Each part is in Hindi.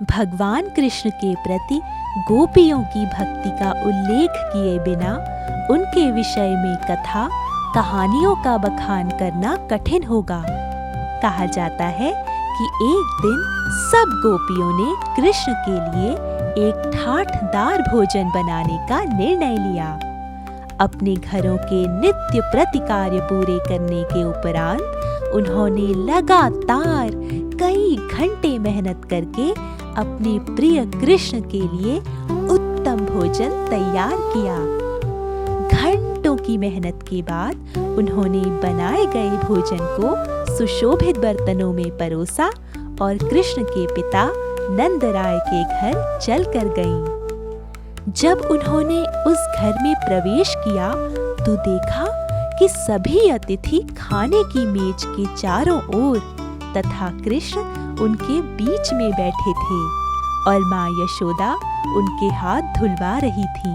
भगवान कृष्ण के प्रति गोपियों की भक्ति का उल्लेख किए बिना उनके विषय में कथा कहानियों का बखान करना कठिन होगा। कहा जाता है कि एक दिन सब गोपियों ने कृष्ण के लिए एक ठाठदार भोजन बनाने का निर्णय लिया। अपने घरों के नित्य प्रति कार्य पूरे करने के उपरांत उन्होंने लगातार कई घंटे मेहनत करके अपने प्रिय कृष्ण के लिए उत्तम भोजन तैयार किया। घंटों की मेहनत के बाद उन्होंने बनाए गए भोजन को सुशोभित बर्तनों में परोसा और कृष्ण के पिता नंदराय के घर चलकर गईं। जब उन्होंने उस घर में प्रवेश किया तो देखा कि सभी अतिथि खाने की मेज के चारों ओर तथा कृष्ण उनके बीच में बैठे थे और माँ यशोदा उनके हाथ धुलवा रही थी।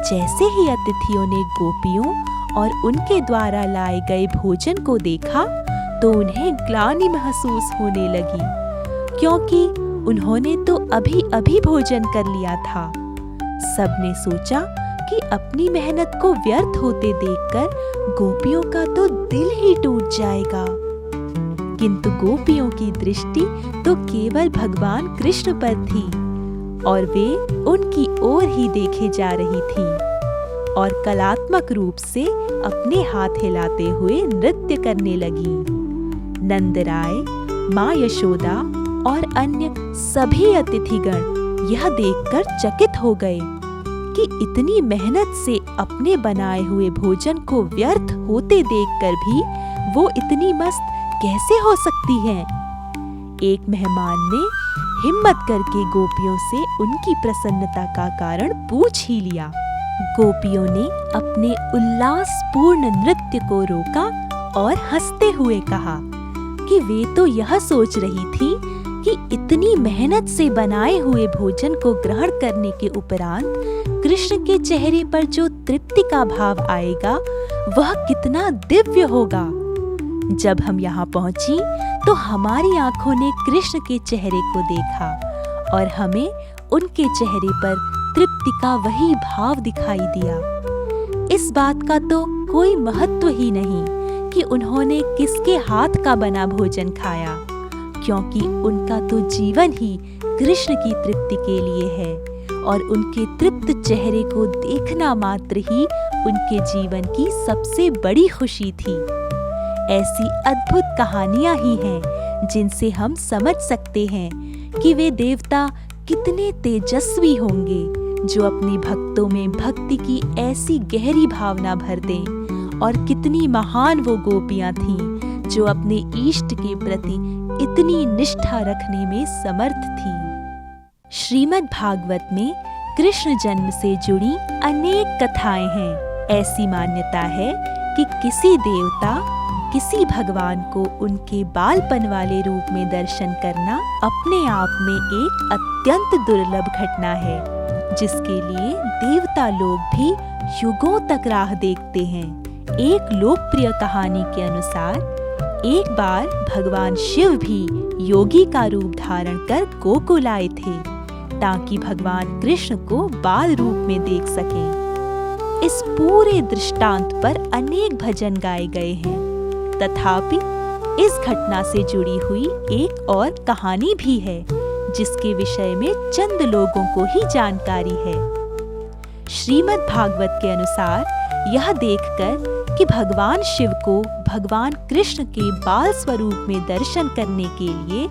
जैसे ही अतिथियों ने गोपियों और उनके द्वारा लाए गए भोजन को देखा तो उन्हें ग्लानि महसूस होने लगी, क्योंकि उन्होंने तो अभी अभी भोजन कर लिया था। सबने सोचा कि अपनी मेहनत को व्यर्थ होते देखकर गोपियों का तो दिल ही टूट जाएगा। किंतु गोपियों की दृष्टि तो केवल भगवान कृष्ण पर थी और वे उनकी ओर ही देखे जा रही थी और कलात्मक रूप से अपने हाथ हिलाते हुए नृत्य करने लगी। नंदराय, माँ यशोदा और अन्य सभी अतिथिगण यह देखकर चकित हो गए कि इतनी मेहनत से अपने बनाए हुए भोजन को व्यर्थ होते देखकर भी वो इतनी मस्त कैसे हो सकती हैं। एक मेहमान ने हिम्मत करके गोपियों से उनकी प्रसन्नता का कारण पूछ ही लिया। गोपियों ने अपने उल्लासपूर्ण नृत्य को रोका और हंसते हुए कहा कि वे तो यह सोच रही थी कि इतनी मेहनत से बनाए हुए भोजन को ग्रहण करने के उपरांत कृष्ण के चेहरे पर जो तृप्ति का भाव आएगा वह कितना दिव्य होगा। जब हम यहाँ पहुंची तो हमारी आंखों ने कृष्ण के चेहरे को देखा और हमें उनके चेहरे पर तृप्ति का वही भाव दिखाई दिया। इस बात का तो कोई महत्व ही नहीं कि उन्होंने किसके हाथ का बना भोजन खाया, क्योंकि उनका तो जीवन ही कृष्ण की तृप्ति के लिए है और उनके तृप्त चेहरे को देखना मात्र ही उनके जीवन की सबसे बड़ी खुशी थी। ऐसी अद्भुत कहानियां ही हैं जिनसे हम समझ सकते हैं कि वे देवता कितने तेजस्वी होंगे जो अपने भक्तों में भक्ति की ऐसी गहरी भावना भर दें, और कितनी महान वो गोपियां थीं जो अपने इष्ट के प्रति इतनी निष्ठा रखने में समर्थ थी। श्रीमद् भागवत में कृष्ण जन्म से जुड़ी अनेक कथाएं हैं। ऐसी मान्यता है कि किसी देवता किसी भगवान को उनके बालपन वाले रूप में दर्शन करना अपने आप में एक अत्यंत दुर्लभ घटना है, जिसके लिए देवता लोग भी युगों तक राह देखते हैं। एक लोकप्रिय कहानी के अनुसार एक बार भगवान शिव भी योगी का रूप धारण कर गोकुल आए थे ताकि भगवान कृष्ण को बाल रूप में देख सकें। इस पूरे दृष्टांत पर अनेक भजन गाए गए हैं, तथापि इस घटना से जुड़ी हुई एक और कहानी भी है जिसके विषय में चंद लोगों को ही जानकारी है। श्रीमद् भागवत के अनुसार यह देखकर कि भगवान शिव को भगवान कृष्ण के बाल स्वरूप में दर्शन करने के लिए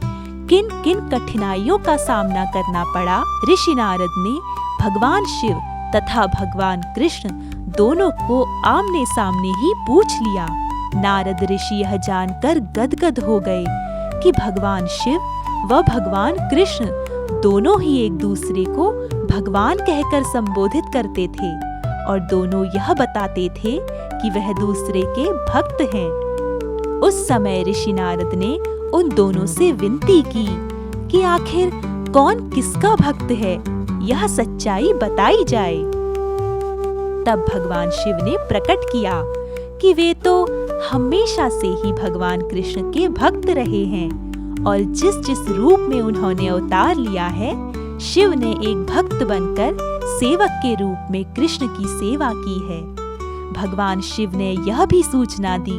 किन किन कठिनाइयों का सामना करना पड़ा, ऋषि नारद ने भगवान शिव तथा भगवान कृष्ण दोनों को आमने सामने ही पूछ लिया। नारद ऋषि यह जानकर गदगद हो गए कि भगवान शिव व भगवान कृष्ण दोनों ही एक दूसरे को भगवान कहकर संबोधित करते थे और दोनों यह बताते थे कि वह दूसरे के भक्त हैं। उस समय ऋषि नारद ने उन दोनों से विनती की कि आखिर कौन किसका भक्त है, यह सच्चाई बताई जाए। तब भगवान शिव ने प्रकट किया कि वे तो हमेशा से ही भगवान कृष्ण के भक्त रहे हैं और जिस जिस रूप में उन्होंने अवतार लिया है, शिव ने एक भक्त बनकर सेवक के रूप में कृष्ण की सेवा की है। भगवान शिव ने यह भी सूचना दी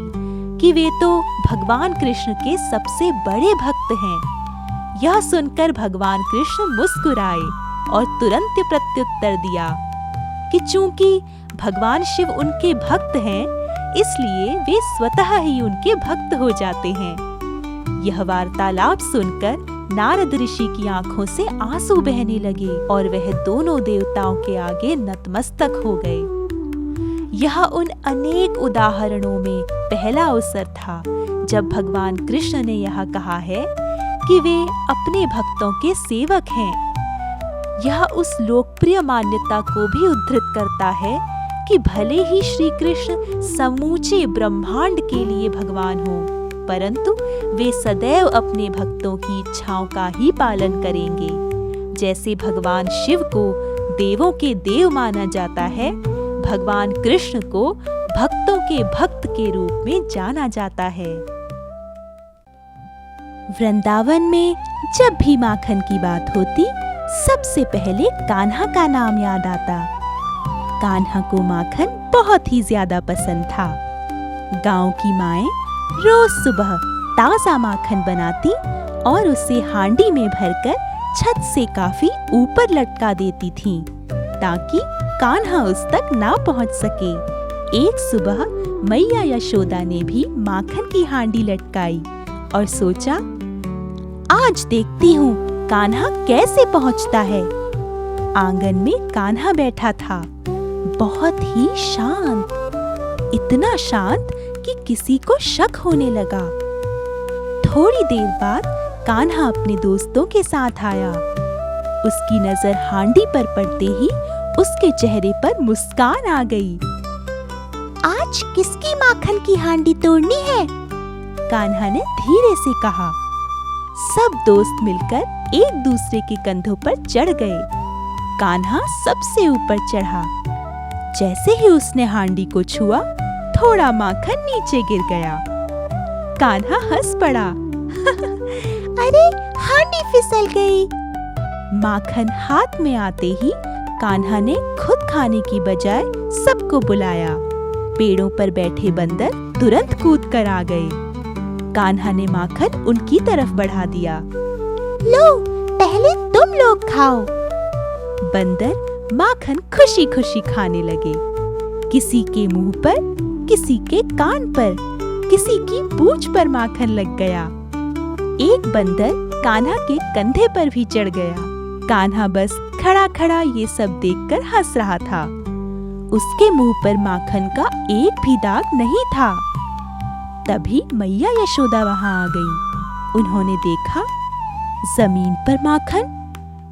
कि वे तो भगवान कृष्ण के सबसे बड़े भक्त हैं। यह सुनकर भगवान कृष्ण मुस्कुराए और तुरंत प्रत्युत्तर दिया कि चूंकि भगवान शिव उनके भक्त हैं, इसलिए वे स्वतः ही उनके भक्त हो जाते हैं। यह वार्तालाप सुनकर नारद ऋषि की आंखों से आंसू बहने लगे और वह दोनों देवताओं के आगे नतमस्तक हो गए। यह उन अनेक उदाहरणों में पहला अवसर था जब भगवान कृष्ण ने यह कहा है कि वे अपने भक्तों के सेवक हैं। यह उस लोकप्रिय मान्यता को भी उद्धृत करता है कि भले ही श्री कृष्ण समूचे ब्रह्मांड के लिए भगवान हो, परंतु वे सदैव अपने भक्तों की इच्छाओं का ही पालन करेंगे। जैसे भगवान शिव को देवों के देव माना जाता है, भगवान कृष्ण को भक्तों के भक्त के रूप में जाना जाता है। वृंदावन में जब भी माखन की बात होती, सबसे पहले कान्हा का नाम याद आता। कान्हा को माखन बहुत ही ज्यादा पसंद था। गांव की माएं रोज सुबह ताजा माखन बनाती और उसे हांडी में भरकर छत से काफी ऊपर लटका देती थीं, ताकि कान्हा उस तक ना पहुंच सके। एक सुबह मैया यशोदा ने भी माखन की हांडी लटकाई और सोचा, आज देखती हूँ कान्हा कैसे पहुंचता है। आंगन में कान्हा बैठा था, बहुत ही शांत, इतना शांत कि किसी को शक होने लगा। थोड़ी देर बाद कान्हा अपने दोस्तों के साथ आया। उसकी नजर हांडी पर पड़ते ही उसके चेहरे पर मुस्कान आ गई। आज किसकी माखन की हांडी तोड़नी है? कान्हा ने धीरे से कहा। सब दोस्त मिलकर एक दूसरे के कंधों पर चढ़ गए। कान्हा सबसे ऊपर चढ़ा। जैसे ही उसने हांडी को छुआ, थोड़ा माखन नीचे गिर गया। कान्हा हंस पड़ा। अरे, हांडी फिसल गई। माखन हाथ में आते ही कान्हा ने खुद खाने की बजाय सबको बुलाया। पेड़ों पर बैठे बंदर तुरंत कूद कर आ गए। कान्हा ने माखन उनकी तरफ बढ़ा दिया। लो, पहले तुम लोग खाओ। बंदर माखन खुशी खुशी खाने लगे। किसी के मुंह पर, किसी के कान पर, किसी की पूंछ पर माखन लग गया। एक बंदर कान्हा के कंधे पर भी चढ़ गया। कान्हा बस खड़ा खड़ा ये सब देखकर हंस रहा था। उसके मुंह पर माखन का एक भी दाग नहीं था। तभी मैया यशोदा वहां आ गई। उन्होंने देखा, जमीन पर माखन,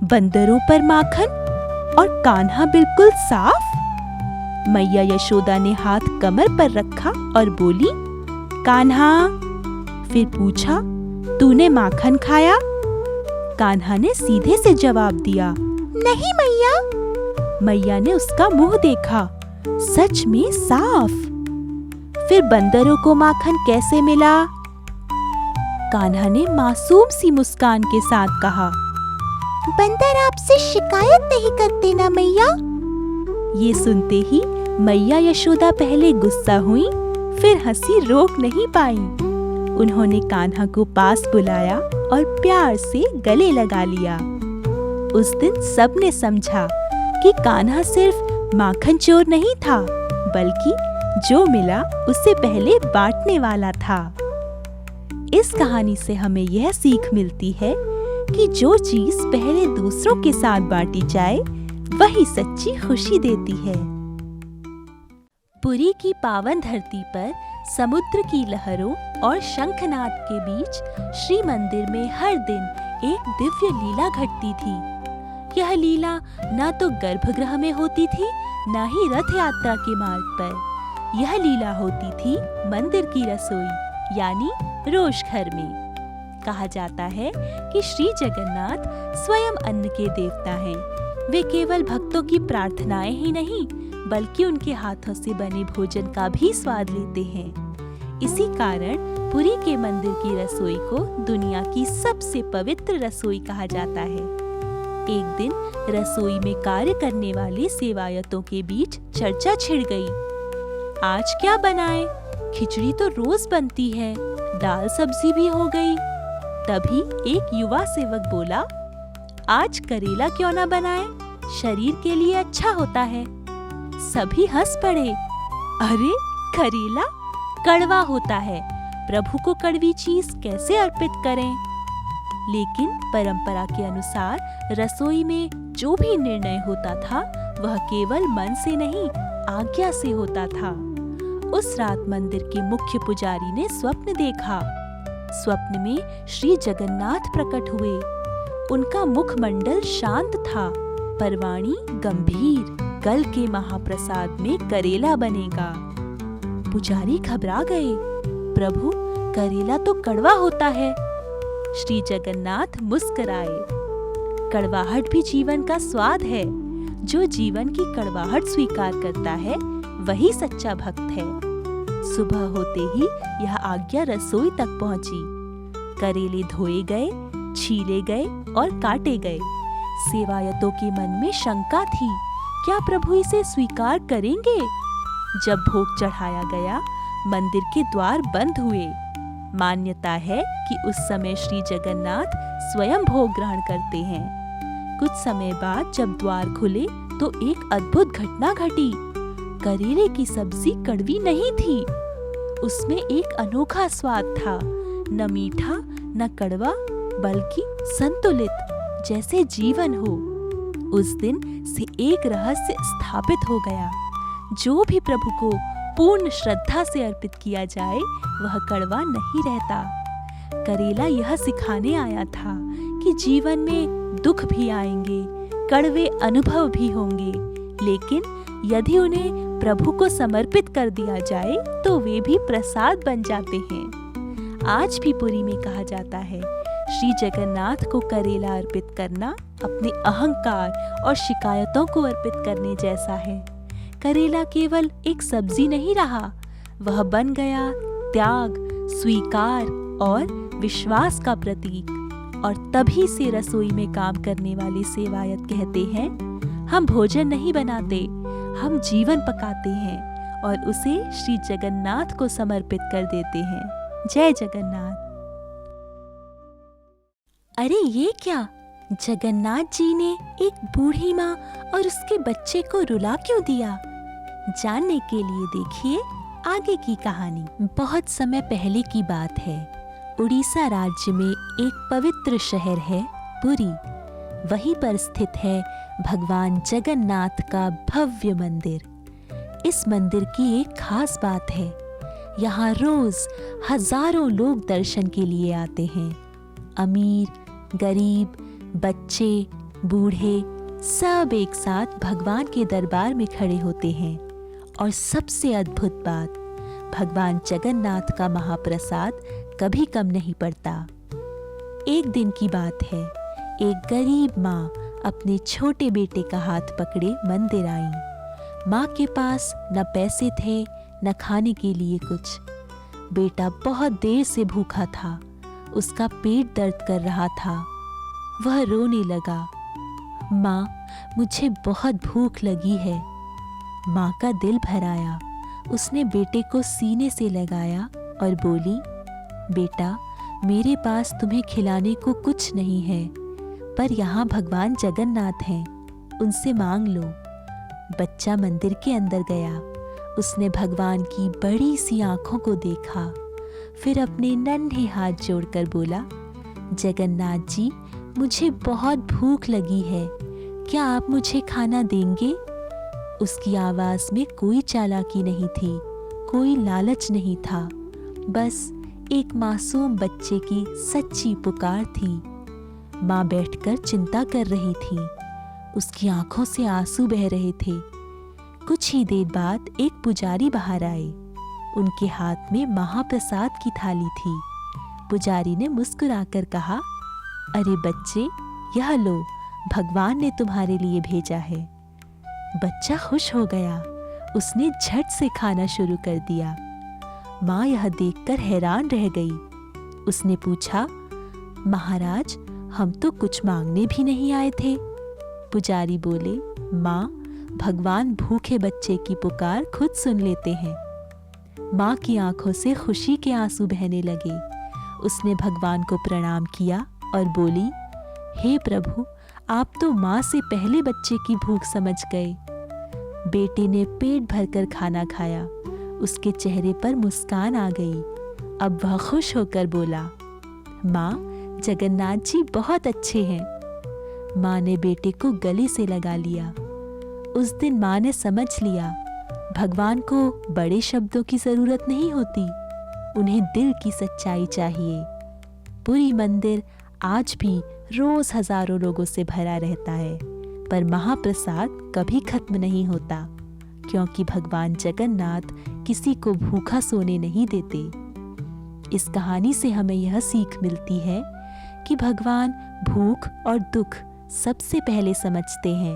बंदरों पर माखन और कान्हा बिल्कुल साफ। मैया यशोदा ने हाथ कमर पर रखा और बोली, कान्हा। फिर पूछा, तूने माखन खाया? कान्हा ने सीधे से जवाब दिया, नहीं मैया। मैया ने उसका मुंह देखा, सच में साफ। फिर बंदरों को माखन कैसे मिला? कान्हा ने मासूम सी मुस्कान के साथ कहा, बंदर आपसे शिकायत नहीं करते ना मैया? ये सुनते ही मैया यशोदा पहले गुस्सा हुई, फिर हंसी रोक नहीं पाई। उन्होंने कान्हा को पास बुलाया और प्यार से गले लगा लिया। उस दिन सबने समझा कि कान्हा सिर्फ माखन चोर नहीं था, बल्कि जो मिला उसे पहले बांटने वाला था। इस कहानी से हमें यह सीख मिलती है कि जो चीज पहले दूसरों के साथ बांटी जाए, वही सच्ची खुशी देती है। पुरी की पावन धरती पर समुद्र की लहरों और शंखनाद के बीच श्री मंदिर में हर दिन एक दिव्य लीला घटती थी। यह लीला न तो गर्भगृह में होती थी, न ही रथ यात्रा के मार्ग पर। यह लीला होती थी मंदिर की रसोई यानी रोश घर में। कहा जाता है कि श्री जगन्नाथ स्वयं अन्न के देवता हैं। वे केवल भक्तों की प्रार्थनाएं ही नहीं, बल्कि उनके हाथों से बने भोजन का भी स्वाद लेते हैं। इसी कारण पुरी के मंदिर की रसोई को दुनिया की सबसे पवित्र रसोई कहा जाता है। एक दिन रसोई में कार्य करने वाले सेवायतों के बीच चर्चा छिड़ गई। आज क्या बनाएं? खिचड़ी तो रोज बनती है, दाल सब्जी भी हो गई। तभी एक युवा सेवक बोला, आज करेला क्यों ना बनाएं? शरीर के लिए अच्छा होता है। सभी हंस पड़े। अरे करेला कड़वा होता है, प्रभु को कड़वी चीज कैसे अर्पित करें? लेकिन परंपरा के अनुसार रसोई में जो भी निर्णय होता था वह केवल मन से नहीं, आज्ञा से होता था। उस रात मंदिर के मुख्य पुजारी ने स्वप्न देखा। स्वप्न में श्री जगन्नाथ प्रकट हुए। उनका मुखमंडल शांत था, पर वाणी गंभीर। कल के महाप्रसाद में करेला बनेगा। पुजारी घबरा गए। प्रभु, करेला तो कड़वा होता है। श्री जगन्नाथ मुस्कुराए। कड़वाहट भी जीवन का स्वाद है। जो जीवन की कड़वाहट स्वीकार करता है वही सच्चा भक्त है। सुबह होते ही यह आज्ञा रसोई तक पहुंची। करेले धोए गए, छीले गए और काटे गए। सेवायतों के मन में शंका थी, क्या प्रभु इसे स्वीकार करेंगे? जब भोग चढ़ाया गया, मंदिर के द्वार बंद हुए। मान्यता है कि उस समय श्री जगन्नाथ स्वयं भोग ग्रहण करते हैं। कुछ समय बाद जब द्वार खुले तो एक अद्भुत घटना घटी। करेले की सब्जी कड़वी नहीं थी। उसमें एक अनोखा स्वाद था, न मीठा न कड़वा, बल्कि संतुलित, जैसे जीवन हो। उस दिन से एक रहस्य स्थापित हो गया। जो भी प्रभु को पूर्ण श्रद्धा से अर्पित किया जाए वह कड़वा नहीं रहता। करेला यह सिखाने आया था कि जीवन में दुख भी आएंगे, कड़वे अनुभव भी होंगे, लेकिन यदि उन्हें प्रभु को समर्पित कर दिया जाए तो वे भी प्रसाद बन जाते हैं। आज भी पुरी में कहा जाता है, श्री जगन्नाथ को करेला अर्पित करना अपने अहंकार और शिकायतों को अर्पित करने जैसा है। करेला केवल एक सब्जी नहीं रहा, वह बन गया त्याग, स्वीकार और विश्वास का प्रतीक। और तभी से रसोई में काम करने वाले सेवायत कहते हैं, हम भोजन नहीं बनाते, हम जीवन पकाते हैं और उसे श्री जगन्नाथ को समर्पित कर देते हैं। जय जगन्नाथ। अरे ये क्या? जगन्नाथ जी ने एक बूढ़ी माँ और उसके बच्चे को रुला क्यों दिया? जानने के लिए देखिए आगे की कहानी। बहुत समय पहले की बात है। उड़ीसा राज्य में एक पवित्र शहर है पुरी। वहीं पर स्थित है भगवान जगन्नाथ का भव्य मंदिर। इस मंदिर की एक खास बात है, यहाँ रोज हजारों लोग दर्शन के लिए आते हैं। अमीर, गरीब, बच्चे, बूढ़े सब एक साथ भगवान के दरबार में खड़े होते हैं। और सबसे अद्भुत बात, भगवान जगन्नाथ का महाप्रसाद कभी कम नहीं पड़ता। एक दिन की बात है, एक गरीब माँ अपने छोटे बेटे का हाथ पकड़े मंदिर आई। माँ के पास न पैसे थे न खाने के लिए कुछ। बेटा बहुत देर से भूखा था, उसका पेट दर्द कर रहा था। वह रोने लगा, माँ मुझे बहुत भूख लगी है। माँ का दिल भर आया। उसने बेटे को सीने से लगाया और बोली, बेटा मेरे पास तुम्हें खिलाने को कुछ नहीं है, पर यहाँ भगवान जगन्नाथ हैं, उनसे मांग लो। बच्चा मंदिर के अंदर गया। उसने भगवान की बड़ी सी आंखों को देखा, फिर अपने नन्हे हाथ जोड़कर बोला, जगन्नाथ जी मुझे बहुत भूख लगी है, क्या आप मुझे खाना देंगे? उसकी आवाज में कोई चालाकी नहीं थी, कोई लालच नहीं था, बस एक मासूम बच्चे की सच्ची पुकार थी। माँ बैठकर चिंता कर रही थी। उसकी आंखों से आंसू बह रहे थे। कुछ ही देर बाद एक पुजारी बाहर आए। उनके हाथ में महाप्रसाद की थाली थी। पुजारी ने मुस्कुराकर कहा, अरे बच्चे, यह लो, भगवान ने तुम्हारे लिए भेजा है। बच्चा खुश हो गया। उसने झट से खाना शुरू कर दिया। माँ यह देखकर हैरान रह गई। उसने पूछा, महाराज, हम तो कुछ मांगने भी नहीं आए थे। पुजारी बोले, माँ, भगवान भूखे बच्चे की पुकार खुद सुन लेते हैं। माँ की आंखों से खुशी के आंसू बहने लगे। उसने भगवान को प्रणाम किया और बोली, हे प्रभु, आप तो माँ से पहले बच्चे की भूख समझ गए। बेटे ने पेट भरकर खाना खाया। उसके चेहरे पर मुस्कान आ गई। अब वह खुश होकर बोला, माँ, जगन्नाथ जी बहुत अच्छे हैं। माँ ने बेटे को गले से लगा लिया। उस दिन माँ ने समझ लिया, भगवान को बड़े शब्दों की जरूरत नहीं होती, उन्हें दिल की सच्चाई चाहिए। पुरी मंदिर आज भी रोज हजारों लोगों से भरा रहता है, पर महाप्रसाद कभी खत्म नहीं होता, क्योंकि भगवान जगन्नाथ किसी को भूखा सोने नहीं देते। इस कहानी से हमें यह सीख मिलती है कि भगवान भूख और दुख सबसे पहले समझते हैं।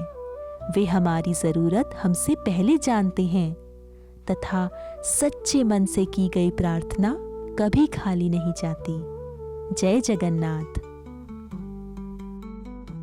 वे हमारी जरूरत हमसे पहले जानते हैं तथा सच्चे मन से की गई प्रार्थना कभी खाली नहीं जाती। जय जगन्नाथ।